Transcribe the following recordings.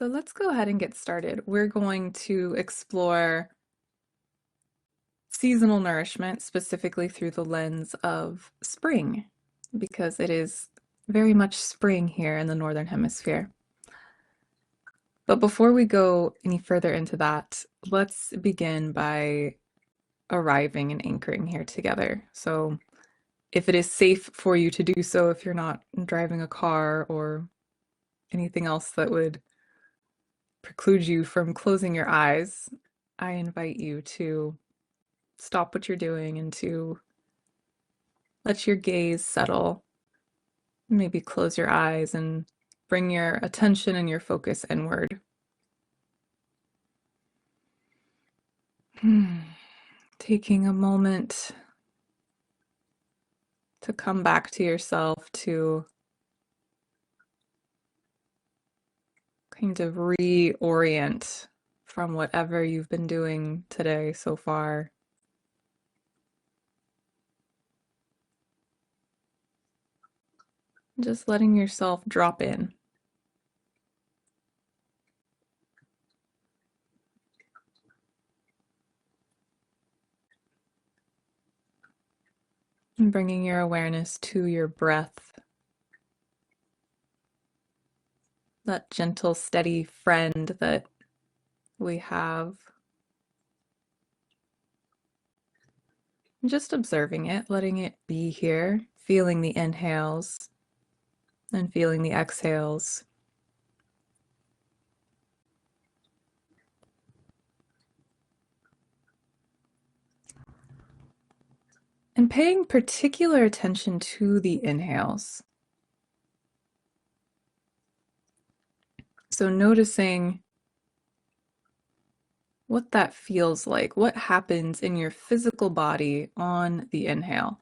So let's go ahead and get started. We're going to explore seasonal nourishment, specifically through the lens of spring, because it is very much spring here in the Northern Hemisphere. But before we go any further into that, let's begin by arriving and anchoring here together. So if it is safe for you to do so, if you're not driving a car or anything else that would preclude you from closing your eyes, I invite you to stop what you're doing and to let your gaze settle. Maybe close your eyes and bring your attention and your focus inward. Taking a moment to come back to yourself, to kind of reorient from whatever you've been doing today so far. Just letting yourself drop in. And bringing your awareness to your breath. That gentle, steady friend that we have. Just observing it, letting it be here, feeling the inhales and feeling the exhales. And paying particular attention to the inhales. So noticing what that feels like, what happens in your physical body on the inhale.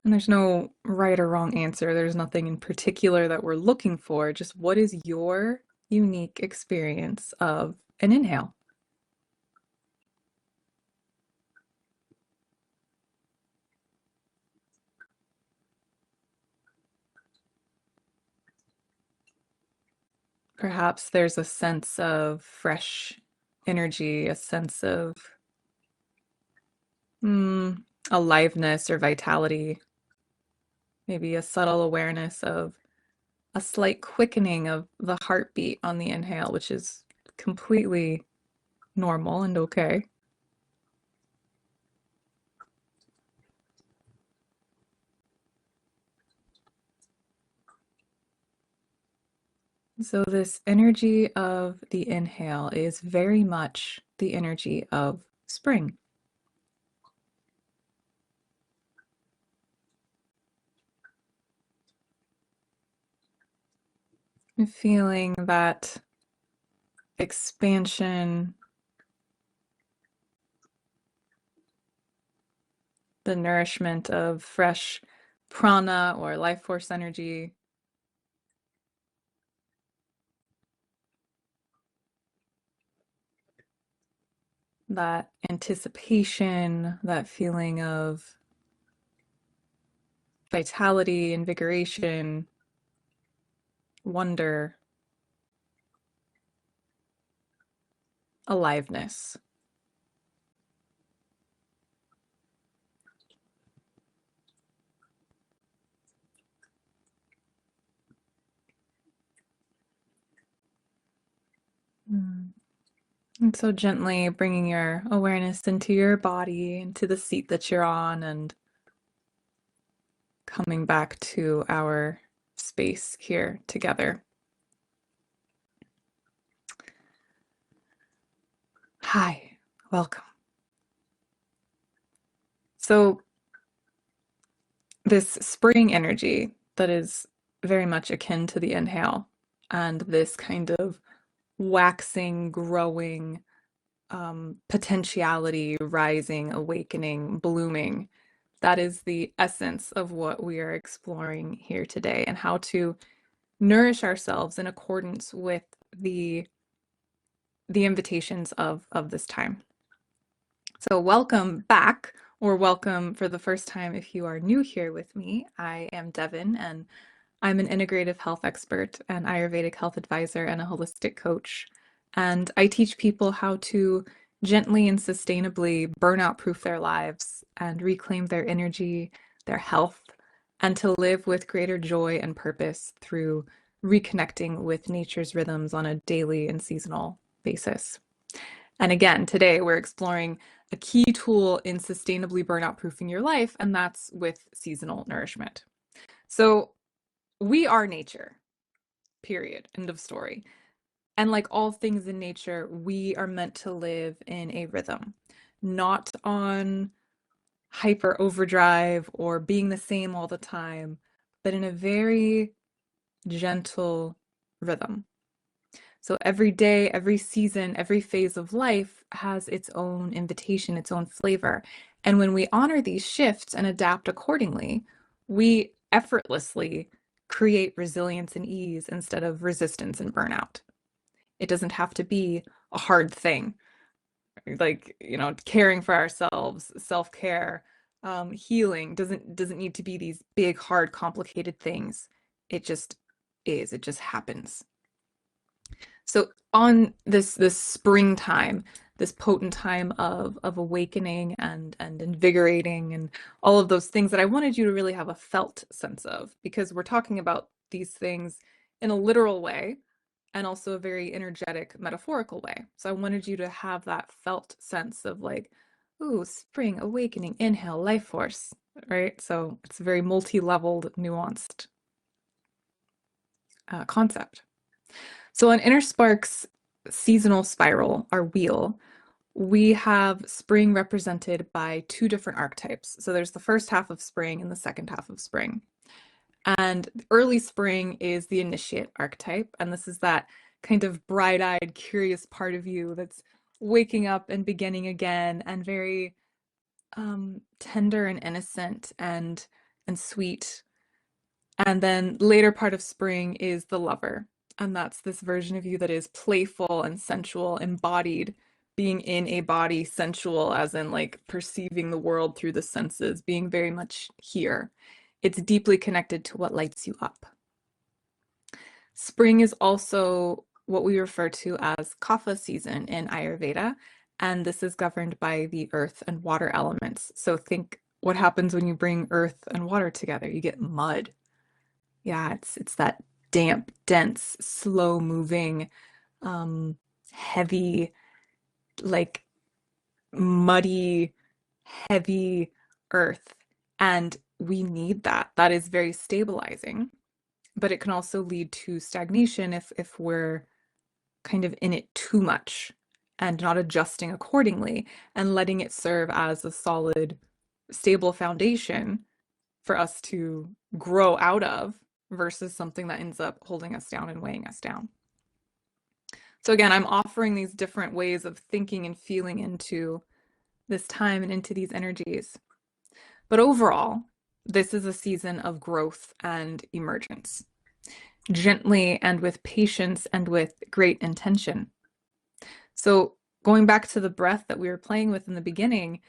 And there's no right or wrong answer. There's nothing in particular that we're looking for. Just what is your unique experience of an inhale? Perhaps there's a sense of fresh energy, a sense of aliveness or vitality, maybe a subtle awareness of a slight quickening of the heartbeat on the inhale, which is completely normal and okay. So this energy of the inhale is very much the energy of spring. And feeling that expansion, the nourishment of fresh prana or life force energy. That anticipation, that feeling of vitality, invigoration, wonder, aliveness. And so gently bringing your awareness into your body, into the seat that you're on, and coming back to our space here together. Hi, welcome. So this spring energy that is very much akin to the inhale, and this kind of waxing, growing, potentiality, rising, awakening, blooming. That is the essence of what we are exploring here today, and how to nourish ourselves in accordance with the invitations of this time. So welcome back or welcome for the first time if you are new here with me. I am Devon, and I'm an integrative health expert, an Ayurvedic health advisor, and a holistic coach. And I teach people how to gently and sustainably burnout-proof their lives and reclaim their energy, their health, and to live with greater joy and purpose through reconnecting with nature's rhythms on a daily and seasonal basis. And again, today we're exploring a key tool in sustainably burnout proofing your life, and that's with seasonal nourishment. So, we are nature, period. End of story. And like all things in nature, we are meant to live in a rhythm, not on hyper overdrive or being the same all the time, but in a very gentle rhythm. So every day, every season, every phase of life has its own invitation, its own flavor. And when we honor these shifts and adapt accordingly, we effortlessly create resilience and ease instead of resistance and burnout. It doesn't have to be a hard thing, like, caring for ourselves, self-care, healing doesn't need to be these big, hard, complicated things. It just is. It just happens. So on this springtime, this potent time of awakening and invigorating and all of those things that I wanted you to really have a felt sense of, because we're talking about these things in a literal way and also a very energetic, metaphorical way. So I wanted you to have that felt sense of like, ooh, spring, awakening, inhale, life force, right? So it's a very multi-leveled, nuanced concept. So on InnerSpark's seasonal spiral, our wheel, we have spring represented by two different archetypes. So there's the first half of spring and the second half of spring. And early spring is the initiate archetype. And this is that kind of bright-eyed, curious part of you that's waking up and beginning again and very tender and innocent and sweet. And then later part of spring is the lover. And that's this version of you that is playful and sensual, embodied, being in a body, sensual, as in like perceiving the world through the senses, being very much here. It's deeply connected to what lights you up. Spring is also what we refer to as kapha season in Ayurveda, and this is governed by the earth and water elements. So think what happens when you bring earth and water together. You get mud. Yeah, it's that damp, dense, slow moving, heavy, like muddy, heavy earth. And we need that. That is very stabilizing, but it can also lead to stagnation if we're kind of in it too much and not adjusting accordingly and letting it serve as a solid, stable foundation for us to grow out of versus something that ends up holding us down and weighing us down. So again, I'm offering these different ways of thinking and feeling into this time and into these energies. But overall, this is a season of growth and emergence, gently and with patience and with great intention. So going back to the breath that we were playing with in the beginning,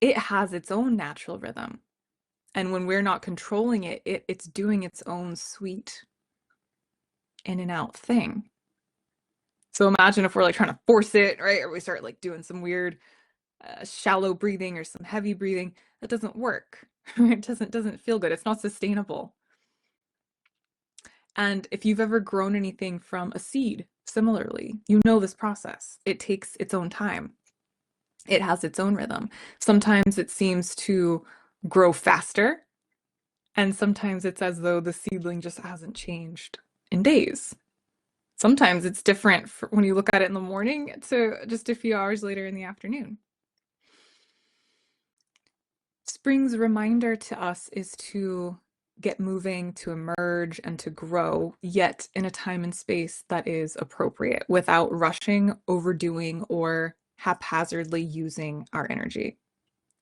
it has its own natural rhythm. And when we're not controlling it, it's doing its own sweet in and out thing. So imagine if we're like trying to force it, right? Or we start like doing some weird shallow breathing or some heavy breathing. That doesn't work. It doesn't feel good. It's not sustainable. And if you've ever grown anything from a seed, similarly, you know this process. It takes its own time. It has its own rhythm. Sometimes it seems to grow faster, and sometimes it's as though the seedling just hasn't changed in days. Sometimes it's different when you look at it in the morning to just a few hours later in the afternoon. Spring's reminder to us is to get moving, to emerge, and to grow, yet in a time and space that is appropriate without rushing, overdoing, or haphazardly using our energy.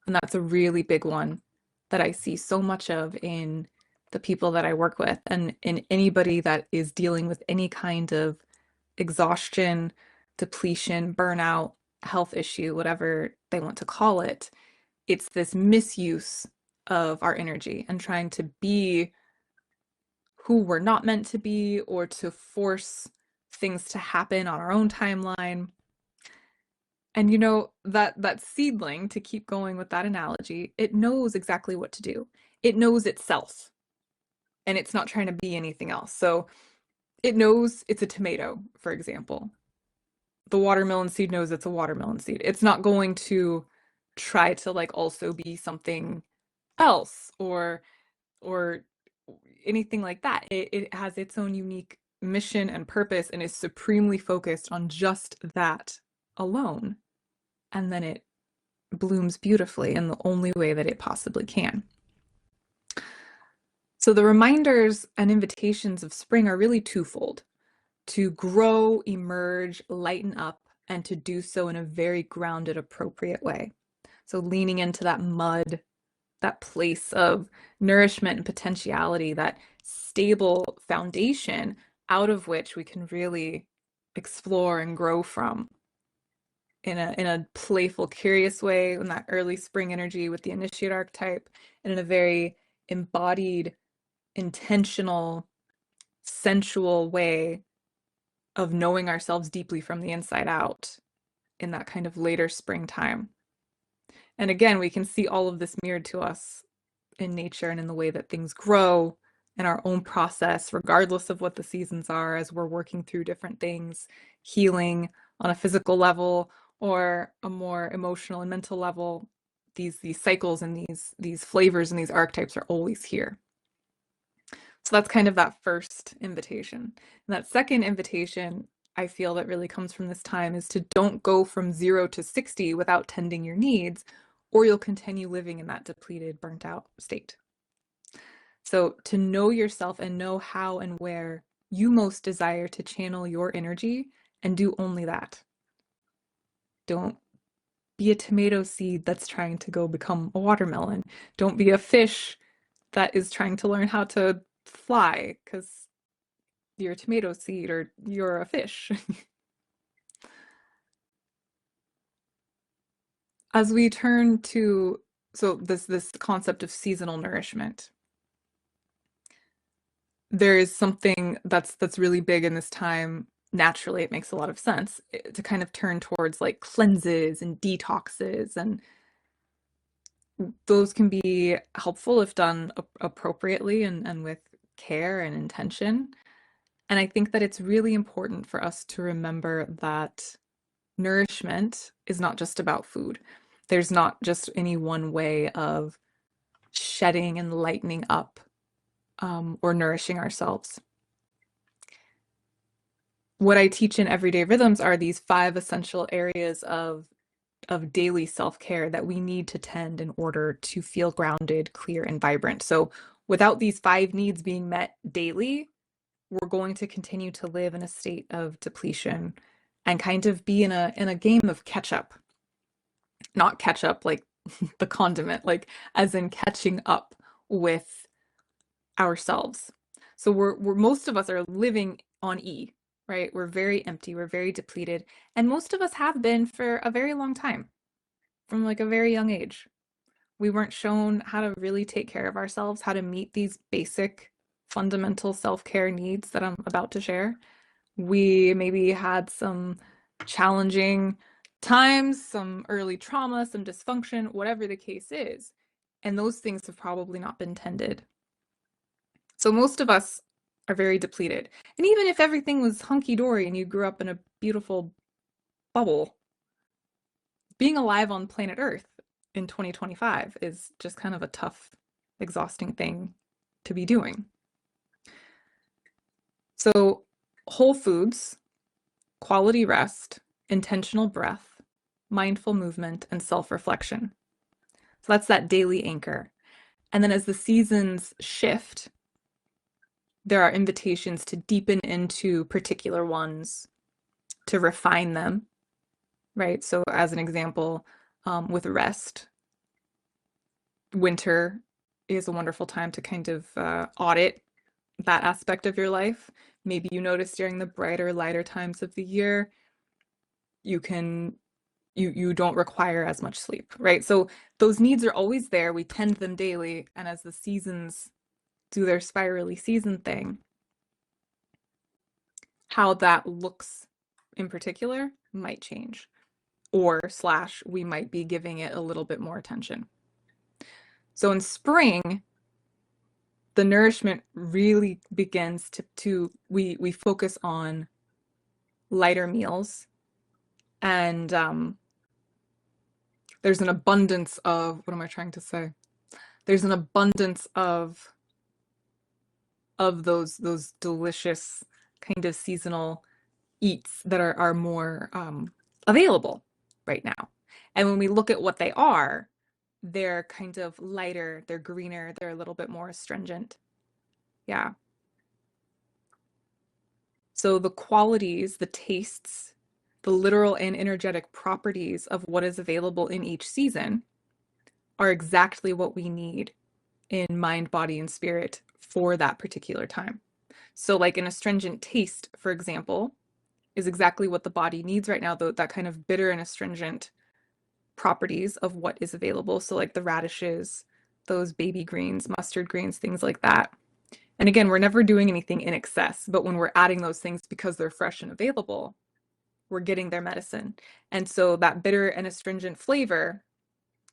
And that's a really big one that I see so much of in the people that I work with and in anybody that is dealing with any kind of exhaustion, depletion, burnout, health issue, whatever they want to call it, it's this misuse of our energy and trying to be who we're not meant to be or to force things to happen on our own timeline. And that seedling, to keep going with that analogy, it knows exactly what to do. It knows itself, and it's not trying to be anything else. So it knows it's a tomato, for example. The watermelon seed knows it's a watermelon seed. It's not going to try to like also be something else or anything like that. It has its own unique mission and purpose and is supremely focused on just that alone. And then it blooms beautifully in the only way that it possibly can. So the reminders and invitations of spring are really twofold: to grow, emerge, lighten up, and to do so in a very grounded, appropriate way. So leaning into that mud, that place of nourishment and potentiality, that stable foundation out of which we can really explore and grow from in a playful, curious way, in that early spring energy with the initiate archetype, and in a very embodied, intentional, sensual way of knowing ourselves deeply from the inside out in that kind of later springtime. And again, we can see all of this mirrored to us in nature and in the way that things grow in our own process, regardless of what the seasons are, as we're working through different things, healing on a physical level or a more emotional and mental level. These cycles and these flavors and these archetypes are always here. So that's kind of that first invitation. And that second invitation, I feel, that really comes from this time is to don't go from 0 to 60 without tending your needs, or you'll continue living in that depleted, burnt out state. So to know yourself and know how and where you most desire to channel your energy, and do only that. Don't be a tomato seed that's trying to go become a watermelon. Don't be a fish that is trying to learn how to fly because you're a tomato seed or you're a fish. As we turn to this concept of seasonal nourishment, there is something that's really big in this time. Naturally, it makes a lot of sense to kind of turn towards like cleanses and detoxes, and those can be helpful if done appropriately and with care and intention. And I think that it's really important for us to remember that nourishment is not just about food. There's not just any one way of shedding and lightening up or nourishing ourselves. What I teach in Everyday Rhythms are these 5 essential areas of daily self-care that we need to tend in order to feel grounded, clear, and vibrant. So without these 5 needs being met daily, we're going to continue to live in a state of depletion and kind of be in a game of catch up. Not catch up like the condiment, like as in catching up with ourselves. So we're most of us are living on E, right? We're very empty, we're very depleted, and most of us have been for a very long time, from like a very young age. We weren't shown how to really take care of ourselves, how to meet these basic fundamental self-care needs that I'm about to share. We maybe had some challenging times, some early trauma, some dysfunction, whatever the case is. And those things have probably not been tended. So most of us are very depleted. And even if everything was hunky-dory and you grew up in a beautiful bubble, being alive on planet Earth in 2025 is just kind of a tough, exhausting thing to be doing. So whole foods, quality rest, intentional breath, mindful movement, and self-reflection. So that's that daily anchor. And then as the seasons shift, there are invitations to deepen into particular ones, to refine them, right? So as an example, with rest, winter is a wonderful time to kind of audit that aspect of your life. Maybe you notice during the brighter, lighter times of the year, you can you don't require as much sleep, right? So those needs are always there. We tend them daily, and as the seasons do their spirally season thing, how that looks in particular might change, or slash we might be giving it a little bit more attention. So in spring, the nourishment really begins to we focus on lighter meals, and there's an abundance of, what am I trying to say? There's an abundance of those delicious kind of seasonal eats that are more available right now. And when we look at what they are, they're kind of lighter, they're greener, they're a little bit more astringent. Yeah. So the qualities, the tastes, the literal and energetic properties of what is available in each season are exactly what we need in mind, body, and spirit for that particular time. So like an astringent taste, for example, is exactly what the body needs right now, though that kind of bitter and astringent properties of what is available. So like the radishes, those baby greens, mustard greens, things like that. And again, we're never doing anything in excess, but when we're adding those things because they're fresh and available, we're getting their medicine. And so that bitter and astringent flavor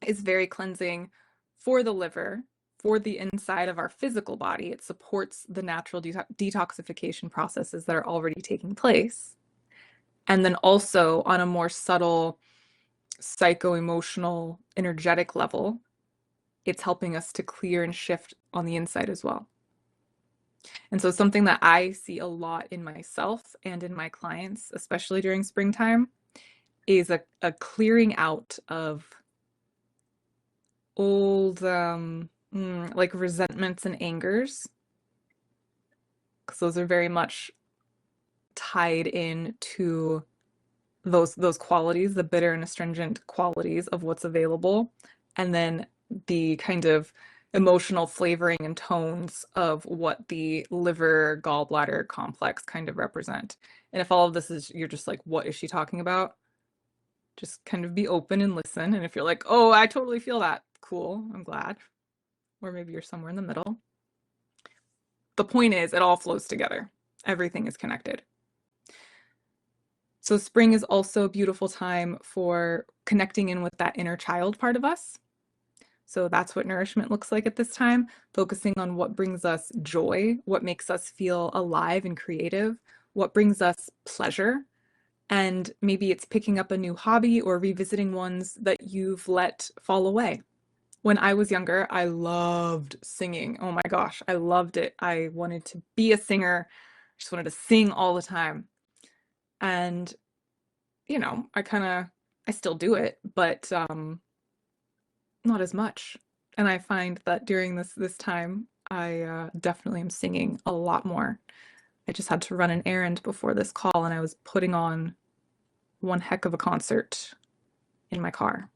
is very cleansing for the liver, for the inside of our physical body. It supports the natural detoxification processes that are already taking place. And then also on a more subtle psycho-emotional, energetic level, it's helping us to clear and shift on the inside as well. And so something that I see a lot in myself and in my clients, especially during springtime, is a clearing out of old like resentments and angers, because those are very much tied in to those qualities, the bitter and astringent qualities of what's available, and then the kind of emotional flavoring and tones of what the liver gallbladder complex kind of represent. And if all of this is, you're just like, what is she talking about? Just kind of be open and listen. And if you're like, oh, I totally feel that, cool, I'm glad. Or maybe you're somewhere in the middle. The point is, it all flows together. Everything is connected. So spring is also a beautiful time for connecting in with that inner child part of us. So that's what nourishment looks like at this time, focusing on what brings us joy, what makes us feel alive and creative, what brings us pleasure. And maybe it's picking up a new hobby or revisiting ones that you've let fall away. When I was younger, I loved singing. Oh my gosh, I loved it. I wanted to be a singer. I just wanted to sing all the time. And, you know, I still do it, but not as much. And I find that during this time, I definitely am singing a lot more. I just had to run an errand before this call, and I was putting on one heck of a concert in my car.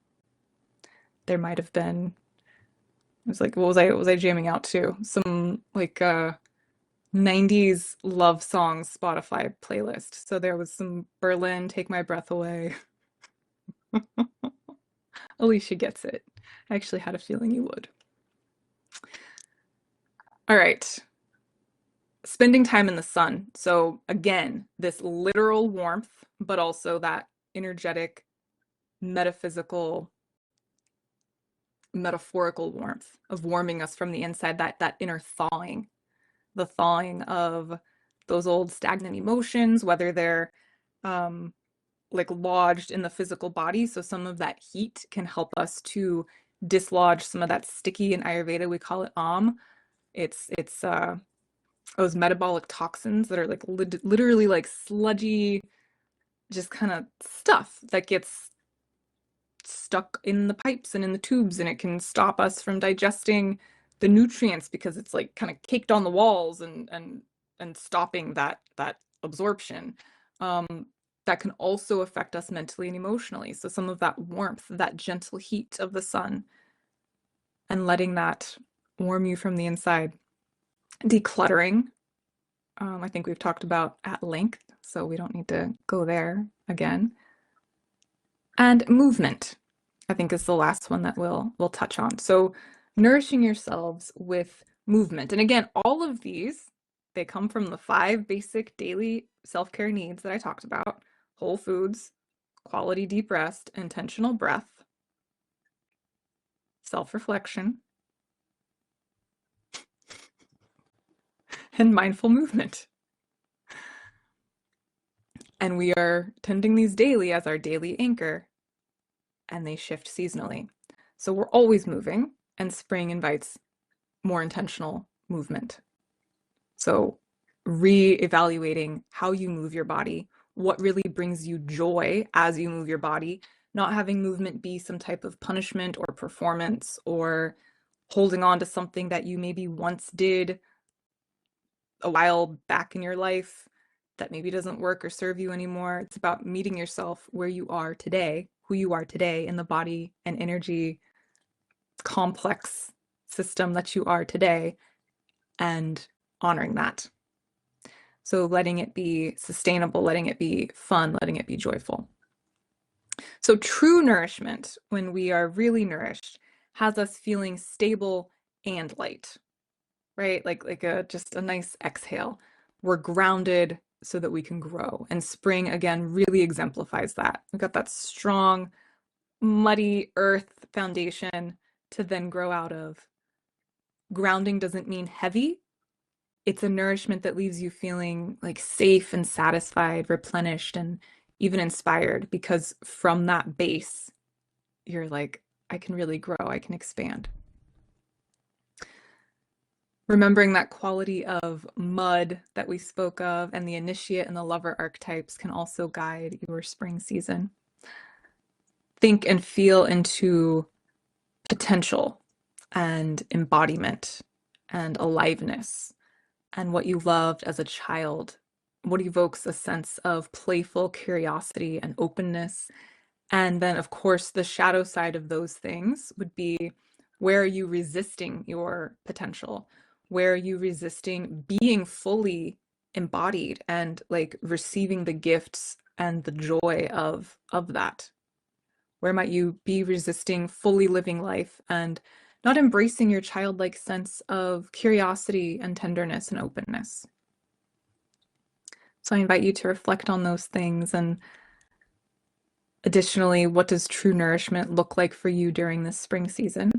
There might have been, it was like, what was I jamming out to? Some like 90s love songs Spotify playlist. So there was some Berlin, Take My Breath Away. Alicia gets it. I actually had a feeling you would. All right. Spending time in the sun. So again, this literal warmth, but also that energetic, metaphysical, metaphorical warmth of warming us from the inside, that inner thawing, the thawing of those old stagnant emotions, whether they're like lodged in the physical body. So some of that heat can help us to dislodge some of that sticky, in Ayurveda we call it It's those metabolic toxins that are like literally like sludgy, just kind of stuff that gets stuck in the pipes and in the tubes, and it can stop us from digesting the nutrients because it's like kind of caked on the walls and stopping that absorption. That can also affect us mentally and emotionally. So some of that warmth, that gentle heat of the sun, and letting that warm you from the inside. Decluttering, I think we've talked about at length, so we don't need to go there again. And movement, I think, is the last one that we'll touch on. So nourishing yourselves with movement. And again, all of these, they come from the 5 basic daily self-care needs that I talked about: whole foods, quality deep rest, intentional breath, self-reflection, and mindful movement. And we are tending these daily as our daily anchor, and they shift seasonally. So we're always moving, and spring invites more intentional movement. So re-evaluating how you move your body, what really brings you joy as you move your body, not having movement be some type of punishment or performance, or holding on to something that you maybe once did a while back in your life that maybe doesn't work or serve you anymore. It's about meeting yourself where you are today, who you are today in the body and energy complex system that you are today, and honoring that. So letting it be sustainable, letting it be fun, letting it be joyful. So true nourishment, when we are really nourished, has us feeling stable and light, right? Like just a nice exhale. We're grounded so that we can grow. And spring, again, really exemplifies that. We've got that strong, muddy earth foundation to then grow out of. Grounding doesn't mean heavy. It's a nourishment that leaves you feeling like safe and satisfied, replenished, and even inspired, because from that base, you're like, I can really grow, I can expand. Remembering that quality of mud that we spoke of, and the initiate and the lover archetypes can also guide your spring season. Think and feel into potential and embodiment and aliveness, and what you loved as a child, what evokes a sense of playful curiosity and openness. And then, of course, the shadow side of those things would be, where are you resisting your potential? Where are you resisting being fully embodied and like receiving the gifts and the joy of that? Where might you be resisting fully living life and not embracing your childlike sense of curiosity and tenderness and openness? So I invite you to reflect on those things. And additionally, what does true nourishment look like for you during this spring season?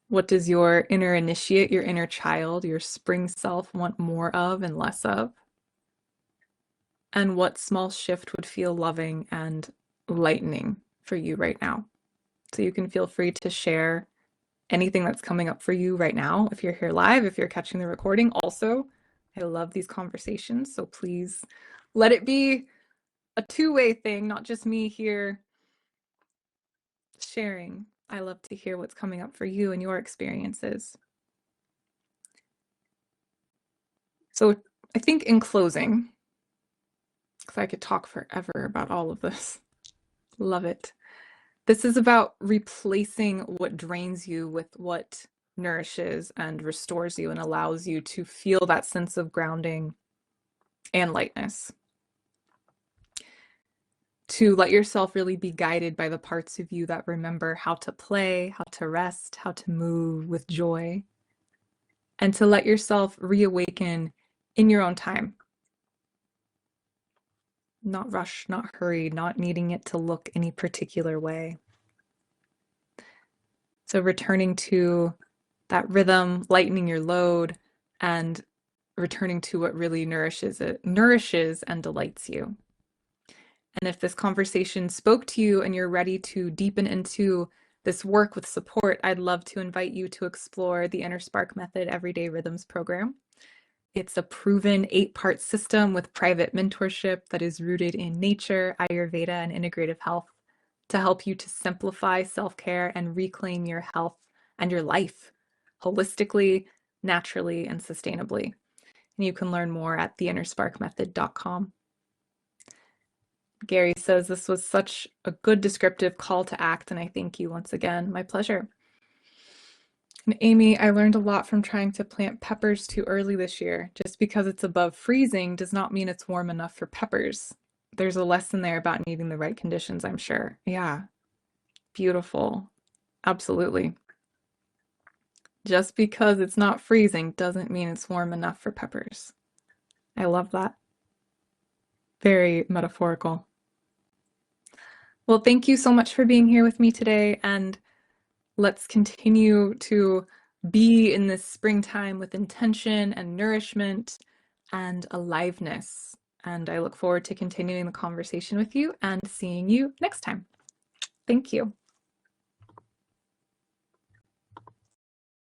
What does your inner initiate, your inner child, your spring self want more of and less of? And what small shift would feel loving and lightening for you right now? So you can feel free to share anything that's coming up for you right now. If you're here live, if you're catching the recording, also, I love these conversations. So please let it be a two-way thing, not just me here sharing. I love to hear what's coming up for you and your experiences. So I think in closing, because I could talk forever about all of this, love it. This is about replacing what drains you with what nourishes and restores you and allows you to feel that sense of grounding and lightness. To let yourself really be guided by the parts of you that remember how to play, how to rest, how to move with joy, and to let yourself reawaken in your own time. Not rush, not hurry, not needing it to look any particular way. So returning to that rhythm, lightening your load, and returning to what really nourishes and delights you. And if this conversation spoke to you and you're ready to deepen into this work with support, I'd love to invite you to explore the InnerSpark Method Everyday Rhythms program. It's a proven 8-part system with private mentorship that is rooted in nature, Ayurveda, and integrative health to help you to simplify self-care and reclaim your health and your life holistically, naturally, and sustainably. And you can learn more at theinnersparkmethod.com. Gary says this was such a good descriptive call to act, and I thank you once again. My pleasure. And Amy, I learned a lot from trying to plant peppers too early this year. Just because it's above freezing does not mean it's warm enough for peppers. there's a lesson there about needing the right conditions, I'm sure. Yeah, beautiful. Absolutely. Just because it's not freezing doesn't mean it's warm enough for peppers. I love that. Very metaphorical. Well, thank you so much for being here with me today, and let's continue to be in this springtime with intention and nourishment and aliveness. And I look forward to continuing the conversation with you and seeing you next time. Thank you.